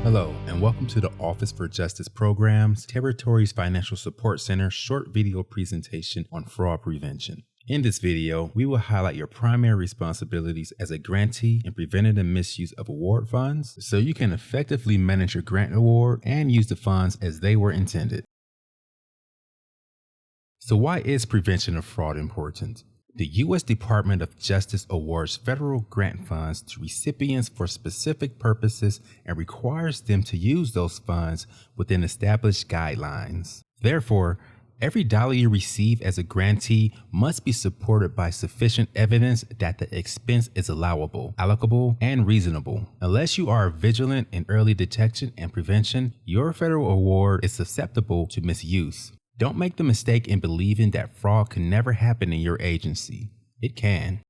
Hello, and welcome to the Office for Justice Program's Territories Financial Support Center short video presentation on fraud prevention. In this video, we will highlight your primary responsibilities as a grantee in preventing the misuse of award funds so you can effectively manage your grant award and use the funds as they were intended. So why is prevention of fraud important? The U.S. Department of Justice awards federal grant funds to recipients for specific purposes and requires them to use those funds within established guidelines. Therefore, every dollar you receive as a grantee must be supported by sufficient evidence that the expense is allowable, allocable, and reasonable. Unless you are vigilant in early detection and prevention, your federal award is susceptible to misuse. Don't make the mistake in believing that fraud can never happen in your agency. It can.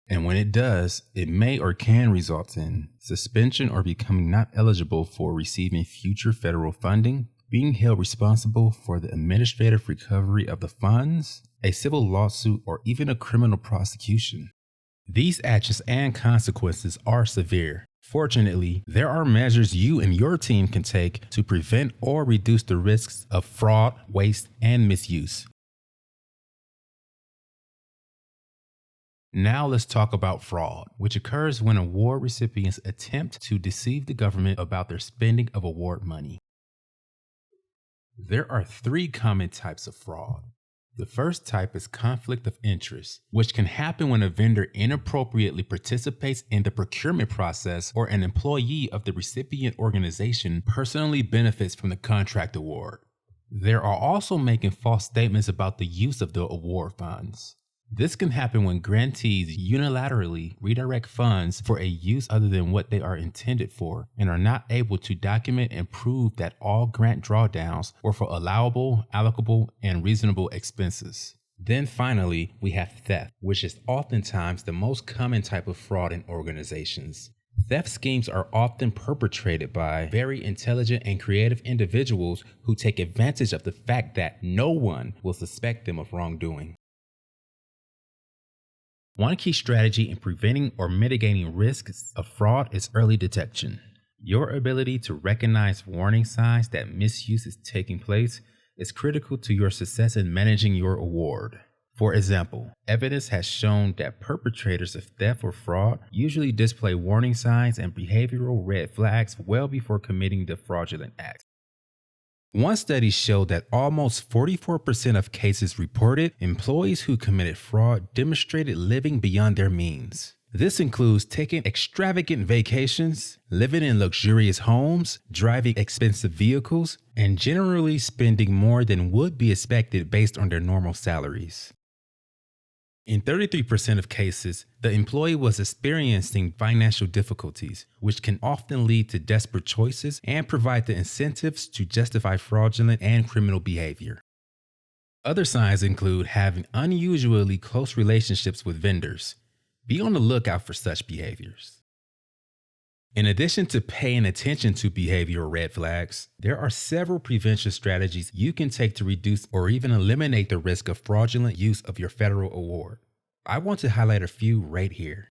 And when it does, it may or can result in suspension or becoming not eligible for receiving future federal funding, being held responsible for the administrative recovery of the funds, a civil lawsuit, or even a criminal prosecution. These actions and consequences are severe. Fortunately, there are measures you and your team can take to prevent or reduce the risks of fraud, waste, and misuse. Now let's talk about fraud, which occurs when award recipients attempt to deceive the government about their spending of award money. There are three common types of fraud. The first type is conflict of interest, which can happen when a vendor inappropriately participates in the procurement process or an employee of the recipient organization personally benefits from the contract award. There are also making false statements about the use of the award funds. This can happen when grantees unilaterally redirect funds for a use other than what they are intended for and are not able to document and prove that all grant drawdowns were for allowable, allocable, and reasonable expenses. Then finally, we have theft, which is oftentimes the most common type of fraud in organizations. Theft schemes are often perpetrated by very intelligent and creative individuals who take advantage of the fact that no one will suspect them of wrongdoing. One key strategy in preventing or mitigating risks of fraud is early detection. Your ability to recognize warning signs that misuse is taking place is critical to your success in managing your award. For example, evidence has shown that perpetrators of theft or fraud usually display warning signs and behavioral red flags well before committing the fraudulent act. One study showed that almost 44% of cases reported employees who committed fraud demonstrated living beyond their means. This includes taking extravagant vacations, living in luxurious homes, driving expensive vehicles, and generally spending more than would be expected based on their normal salaries. In 33% of cases, the employee was experiencing financial difficulties, which can often lead to desperate choices and provide the incentives to justify fraudulent and criminal behavior. Other signs include having unusually close relationships with vendors. Be on the lookout for such behaviors. In addition to paying attention to behavioral red flags, there are several prevention strategies you can take to reduce or even eliminate the risk of fraudulent use of your federal award. I want to highlight a few right here.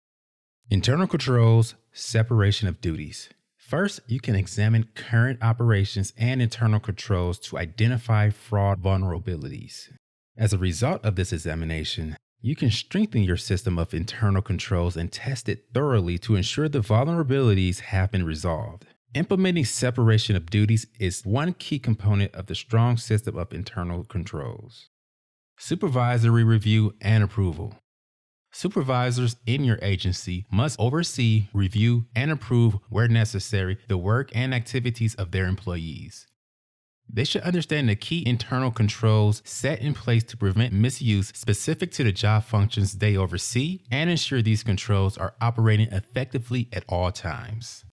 Internal controls, separation of duties. First, you can examine current operations and internal controls to identify fraud vulnerabilities. As a result of this examination, you can strengthen your system of internal controls and test it thoroughly to ensure the vulnerabilities have been resolved. Implementing separation of duties is one key component of the strong system of internal controls. Supervisory review and approval. Supervisors in your agency must oversee, review, and approve where necessary the work and activities of their employees. They should understand the key internal controls set in place to prevent misuse specific to the job functions they oversee and ensure these controls are operating effectively at all times.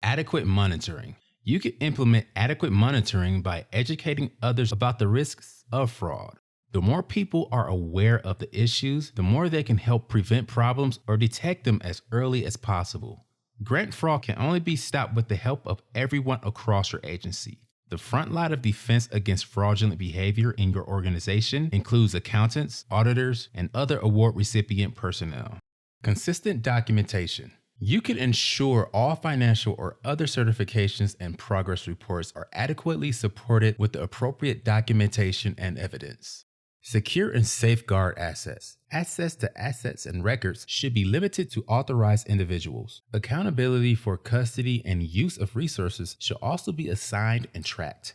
Adequate monitoring. You can implement adequate monitoring by educating others about the risks of fraud. The more people are aware of the issues, the more they can help prevent problems or detect them as early as possible. Grant fraud can only be stopped with the help of everyone across your agency. The front line of defense against fraudulent behavior in your organization includes accountants, auditors, and other award recipient personnel. Consistent documentation. You can ensure all financial or other certifications and progress reports are adequately supported with the appropriate documentation and evidence. Secure and safeguard assets. Access to assets and records should be limited to authorized individuals. Accountability for custody and use of resources should also be assigned and tracked.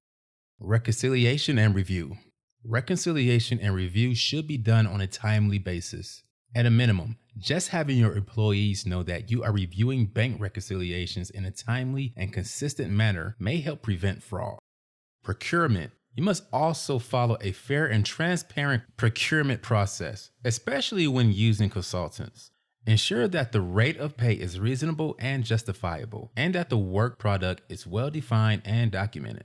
Reconciliation and review. Reconciliation and review should be done on a timely basis. At a minimum, just having your employees know that you are reviewing bank reconciliations in a timely and consistent manner may help prevent fraud. Procurement. You must also follow a fair and transparent procurement process, especially when using consultants. Ensure that the rate of pay is reasonable and justifiable, and that the work product is well defined and documented.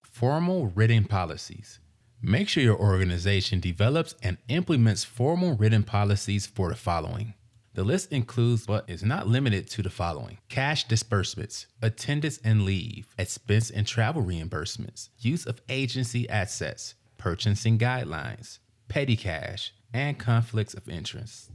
Formal written policies. Make sure your organization develops and implements formal written policies for the following. The list includes but is not limited to the following: cash disbursements, attendance and leave, expense and travel reimbursements, use of agency assets, purchasing guidelines, petty cash, and conflicts of interest.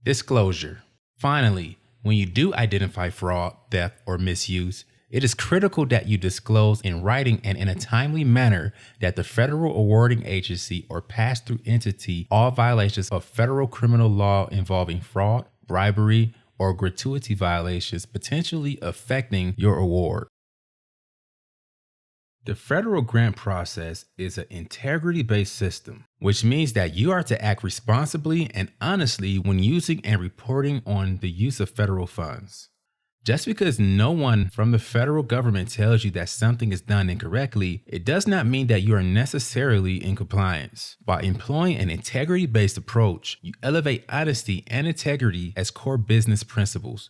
Disclosure. Finally, when you do identify fraud, theft, or misuse, it is critical that you disclose in writing and in a timely manner that the federal awarding agency or pass-through entity all violations of federal criminal law involving fraud, bribery, or gratuity violations potentially affecting your award. The federal grant process is an integrity-based system, which means that you are to act responsibly and honestly when using and reporting on the use of federal funds. Just because no one from the federal government tells you that something is done incorrectly, it does not mean that you are necessarily in compliance. By employing an integrity-based approach, you elevate honesty and integrity as core business principles,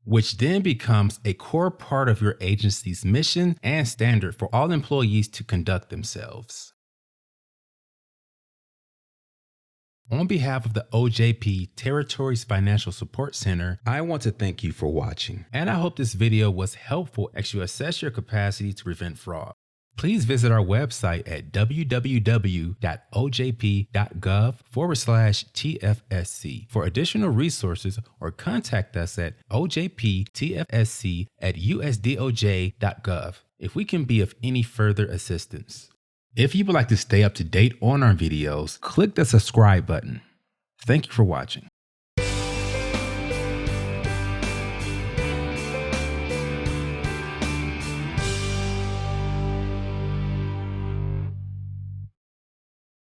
which then becomes a core part of your agency's mission and standard for all employees to conduct themselves. On behalf of the OJP Territories Financial Support Center, I want to thank you for watching, and I hope this video was helpful as you assess your capacity to prevent fraud. Please visit our website at www.ojp.gov/TFSC for additional resources, or contact us at ojptfsc@usdoj.gov if we can be of any further assistance. If you would like to stay up to date on our videos, click the subscribe button. Thank you for watching.